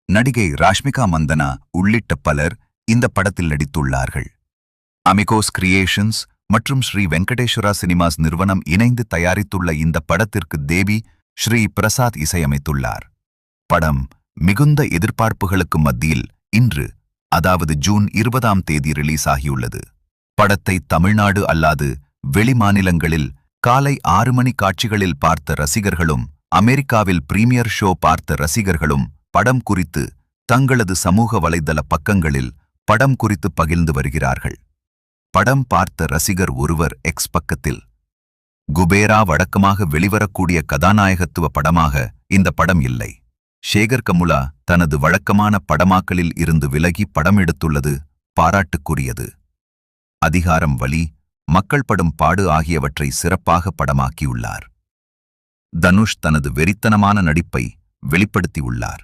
நடிகை ராஷ்மிகா மந்தனா உள்ளிட்ட பலர் இந்த படத்தில் நடித்துள்ளார்கள். அமிகோஸ் கிரியேஷன்ஸ் மற்றும் ஸ்ரீ வெங்கடேஸ்வரா சினிமாஸ் நிறுவனம் இணைந்து தயாரித்துள்ள இந்த படத்திற்கு தேவி ஸ்ரீ பிரசாத் இசையமைத்துள்ளார். படம் மிகுந்த எதிர்பார்ப்புகளுக்கு மத்தியில் இன்று, அதாவது ஜூன் 20ஆம் தேதி ரிலீஸ் ஆகியுள்ளது. படத்தை தமிழ்நாடு அல்லாது வெளிமாநிலங்களில் காலை 6 மணி காட்சிகளில் பார்த்த ரசிகர்களும் அமெரிக்காவில் பிரீமியர் ஷோ பார்த்த ரசிகர்களும் படம் குறித்து தங்களது சமூக வலைதள பக்கங்களில் படம் குறித்து பகிர்ந்து வருகிறார்கள். படம் பார்த்த ரசிகர் ஒருவர் எக்ஸ் பக்கத்தில், குபேரா வழக்கமாக வெளிவரக்கூடிய கதாநாயகத்துவ படமாக இந்த படம் இல்லை. சேகர் கமுலா தனது வழக்கமான படமாக்கலில் இருந்து விலகி படம் எடுத்துள்ளது பாராட்டுக்குரியது. அதிகாரம், வலி, மக்கள் படும் பாடு ஆகியவற்றை சிறப்பாக படமாக்கியுள்ளார். தனுஷ் தனது வெறித்தனமான நடிப்பை வெளிப்படுத்தியுள்ளார்.